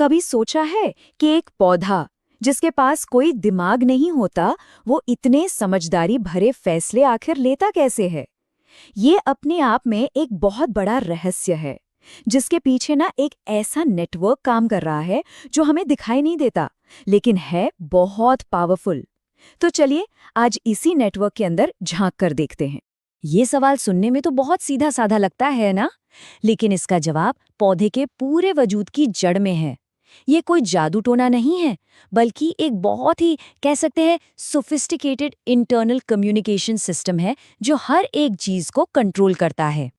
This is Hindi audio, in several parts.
कभी सोचा है कि एक पौधा जिसके पास कोई दिमाग नहीं होता, वो इतने समझदारी भरे फैसले आखिर लेता कैसे है? ये अपने आप में एक बहुत बड़ा रहस्य है, जिसके पीछे ना एक ऐसा नेटवर्क काम कर रहा है जो हमें दिखाई नहीं देता, लेकिन है बहुत पावरफुल। तो चलिए आज इसी नेटवर्क के अंदर झांक कर देखते हैं। ये सवाल सुनने में तो बहुत सीधा साधा लगता है ना, लेकिन इसका जवाब पौधे के पूरे वजूद की जड़ में है। ये कोई जादू टोना नहीं है, बल्कि एक बहुत ही कह सकते हैं सोफिस्टिकेटेड इंटरनल कम्युनिकेशन सिस्टम है जो हर एक चीज को कंट्रोल करता है।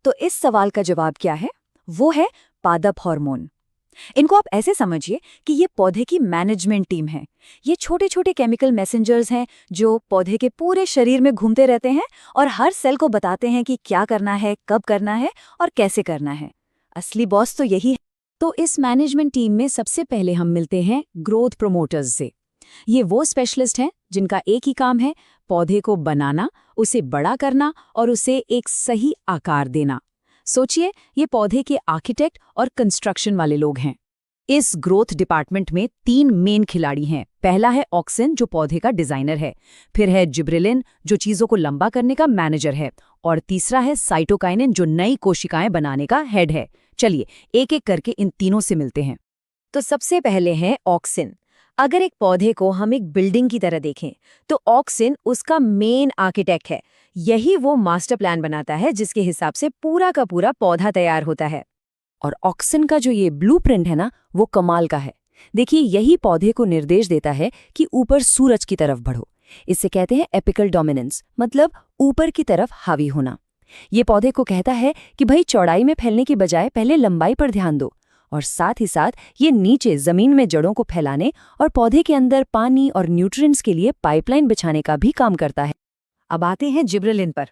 तो इस सवाल का जवाब क्या है? वो है पादप हार्मोन। इनको आप ऐसे समझिए कि ये पौधे की मैनेजमेंट टीम है। ये छोटे छोटे केमिकल मैसेंजर्स हैं जो पौधे के पूरे शरीर में घूमते रहते हैं और हर सेल को बताते हैं कि क्या करना है, कब करना है और कैसे करना है। असली बॉस तो यही है। तो इस मैनेजमेंट टीम में सबसे पहले हम मिलते हैं ग्रोथ प्रोमोटर्स से। ये वो स्पेशलिस्ट हैं जिनका एक ही काम है पौधे को बनाना, उसे बड़ा करना और उसे एक सही आकार देना। सोचिए, ये पौधे के आर्किटेक्ट और कंस्ट्रक्शन वाले लोग हैं। इस ग्रोथ डिपार्टमेंट में 3 मेन खिलाड़ी हैं। पहला है ऑक्सिन, जो पौधे का डिजाइनर है। फिर है जिब्रेलिन, जो चीजों को लंबा करने का मैनेजर है। और तीसरा है साइटोकाइनिन, जो नई कोशिकाएं बनाने का हेड है। चलिए एक एक करके इन तीनों से मिलते हैं। तो सबसे पहले है ऑक्सिन। अगर एक पौधे को हम एक बिल्डिंग की तरह देखें तो ऑक्सिन उसका मेन आर्किटेक्ट है। यही वो मास्टर प्लान बनाता है जिसके हिसाब से पूरा का पूरा पौधा तैयार होता है। और ऑक्सिन का जो ये ब्लूप्रिंट है ना, वो कमाल का है। देखिए, यही पौधे को निर्देश देता है कि ऊपर सूरज की तरफ बढ़ो। इसे कहते हैं एपिकल डोमिनेंस, मतलब ऊपर की तरफ हावी होना। ये पौधे को कहता है कि भाई चौड़ाई में फैलने की बजाय पहले लंबाई पर ध्यान दो। और साथ ही साथ ये नीचे जमीन में जड़ों को फैलाने और पौधे के अंदर पानी और न्यूट्रिएंट्स के लिए पाइपलाइन बिछाने का भी काम करता है। अब आते हैं जिब्रेलिन पर।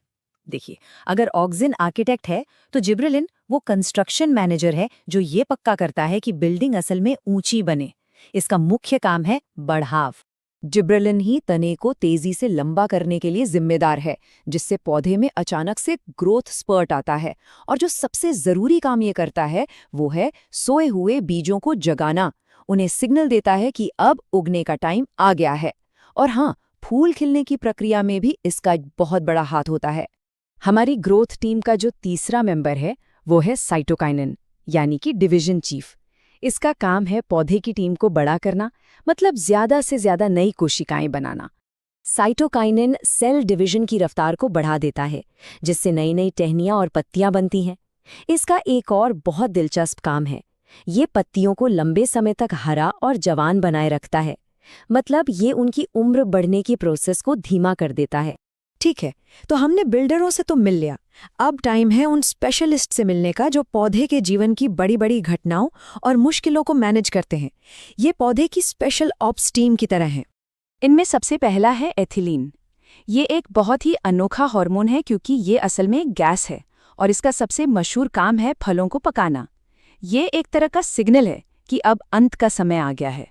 देखिए, अगर ऑक्सिन आर्किटेक्ट है तो जिब्रेलिन वो कंस्ट्रक्शन मैनेजर है जो ये पक्का करता है कि बिल्डिंग असल में ऊंची बने। इसका मुख्य काम है बढ़ाव। जिब्रेलिन ही तने को तेजी से लंबा करने के लिए जिम्मेदार है, जिससे पौधे में अचानक से ग्रोथ स्पर्ट आता है। और जो सबसे जरूरी काम ये करता है वो है सोए हुए बीजों को जगाना। उन्हें सिग्नल देता है कि अब उगने का टाइम आ गया है। और हाँ, फूल खिलने की प्रक्रिया में भी इसका बहुत बड़ा हाथ होता है। हमारी ग्रोथ टीम का जो तीसरा मेंबर है वो है साइटोकाइनिन, यानी कि डिवीजन चीफ। इसका काम है पौधे की टीम को बड़ा करना, मतलब ज्यादा से ज्यादा नई कोशिकाएं बनाना। साइटोकाइनिन सेल डिवीजन की रफ्तार को बढ़ा देता है, जिससे नई नई टहनियां और पत्तियां बनती हैं। इसका एक और बहुत दिलचस्प काम है, ये पत्तियों को लंबे समय तक हरा और जवान बनाए रखता है। मतलब ये उनकी उम्र बढ़ने की प्रोसेस को धीमा कर देता है। ठीक है, तो हमने बिल्डरों से तो मिल लिया। अब टाइम है उन स्पेशलिस्ट से मिलने का जो पौधे के जीवन की बड़ी बड़ी घटनाओं और मुश्किलों को मैनेज करते हैं। ये पौधे की स्पेशल ऑप्स टीम की तरह हैं। इनमें सबसे पहला है एथिलीन। ये एक बहुत ही अनोखा हार्मोन है क्योंकि ये असल में एक गैस है और इसका सबसे मशहूर काम है फलों को पकाना। ये एक तरह का सिग्नल है कि अब अंत का समय आ गया है।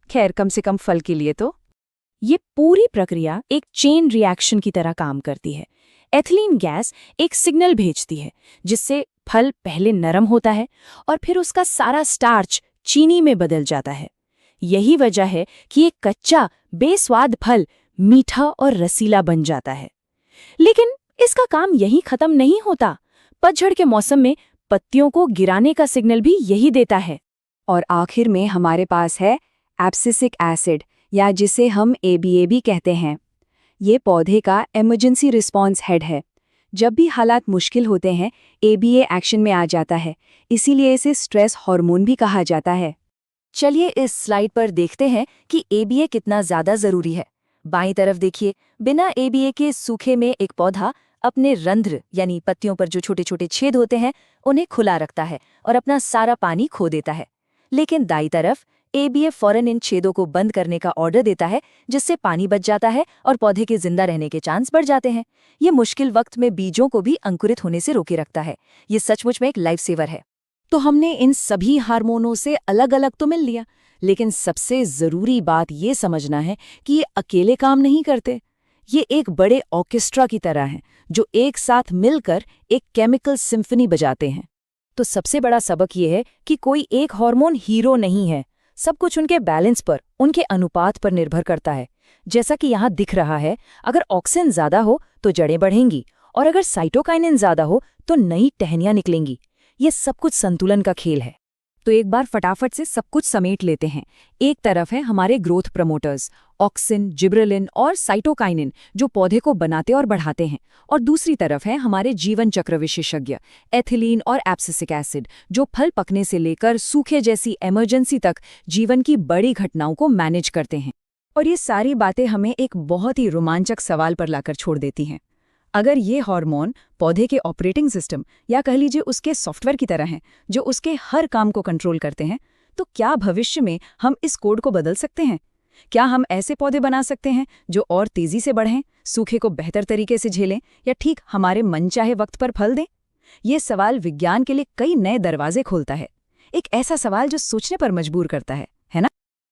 खैर, कम से कम फल के लिए तो। ये पूरी प्रक्रिया एक चेन रिएक्शन की तरह काम करती है। एथिलीन गैस एक सिग्नल भेजती है जिससे फल पहले नरम होता है और फिर उसका सारा स्टार्च चीनी में बदल जाता है। यही वजह है कि एक कच्चा बेस्वाद फल मीठा और रसीला बन जाता है। लेकिन इसका काम यहीं खत्म नहीं होता। पतझड़ के मौसम में पत्तियों को गिराने का सिग्नल भी यही देता है। और आखिर में हमारे पास है एब्सिसिक एसिड, या जिसे हम ABA भी कहते हैं। ये पौधे का इमरजेंसी रिस्पॉन्स हेड है। जब भी हालात मुश्किल होते हैं, ABA एक्शन में आ जाता है। इसीलिए इसे स्ट्रेस हार्मोन भी कहा जाता है। चलिए इस स्लाइड पर देखते हैं कि ABA कितना ज़्यादा ज़रूरी है। बाईं तरफ देखिए, बिना ABA के सूखे में एक पौधा अपने रंध्र यानी पत्तियों पर जो छोटे छोटे छेद होते हैं उन्हें खुला रखता है और अपना सारा पानी खो देता है। लेकिन दाईं तरफ ABA फौरन इन छेदों को बंद करने का ऑर्डर देता है, जिससे पानी बच जाता है और पौधे के जिंदा रहने के चांस बढ़ जाते हैं। ये मुश्किल वक्त में बीजों को भी अंकुरित होने से रोके रखता है। ये सचमुच में एक लाइफ सेवर है। तो हमने इन सभी हार्मोनों से अलग अलग तो मिल लिया, लेकिन सबसे जरूरी बात ये समझना है कि ये अकेले काम नहीं करते। ये एक बड़े ऑर्केस्ट्रा की तरह हैं जो एक साथ मिलकर एक केमिकल सिम्फनी बजाते हैं। तो सबसे बड़ा सबक ये है कि कोई एक हार्मोन हीरो नहीं है। सब कुछ उनके बैलेंस पर, उनके अनुपात पर निर्भर करता है। जैसा कि यहाँ दिख रहा है, अगर ऑक्सिन ज्यादा हो तो जड़ें बढ़ेंगी, और अगर साइटोकाइनिन ज्यादा हो तो नई टहनियां निकलेंगी। ये सब कुछ संतुलन का खेल है। तो एक बार फटाफट से सब कुछ समेट लेते हैं। एक तरफ है हमारे ग्रोथ प्रमोटर्स, ऑक्सिन, जिब्रेलिन और साइटोकाइनिन, जो पौधे को बनाते और बढ़ाते हैं, और दूसरी तरफ है हमारे जीवन चक्र विशेषज्ञ, एथिलीन और एब्सिसिक एसिड, जो फल पकने से लेकर सूखे जैसी इमरजेंसी तक जीवन की बड़ी घटनाओं को मैनेज करते हैं। और ये सारी बातें हमें एक बहुत ही रोमांचक सवाल पर लाकर छोड़ देती हैं। अगर ये हार्मोन पौधे के ऑपरेटिंग सिस्टम, या कह लीजिए उसके सॉफ्टवेयर की तरह हैं, जो उसके हर काम को कंट्रोल करते हैं, तो क्या भविष्य में हम इस कोड को बदल सकते हैं? क्या हम ऐसे पौधे बना सकते हैं जो और तेजी से बढ़ें, सूखे को बेहतर तरीके से झेलें, या ठीक हमारे मनचाहे वक्त पर फल दें? ये सवाल विज्ञान के लिए कई नए दरवाजे खोलता है। एक ऐसा सवाल जो सोचने पर मजबूर करता है।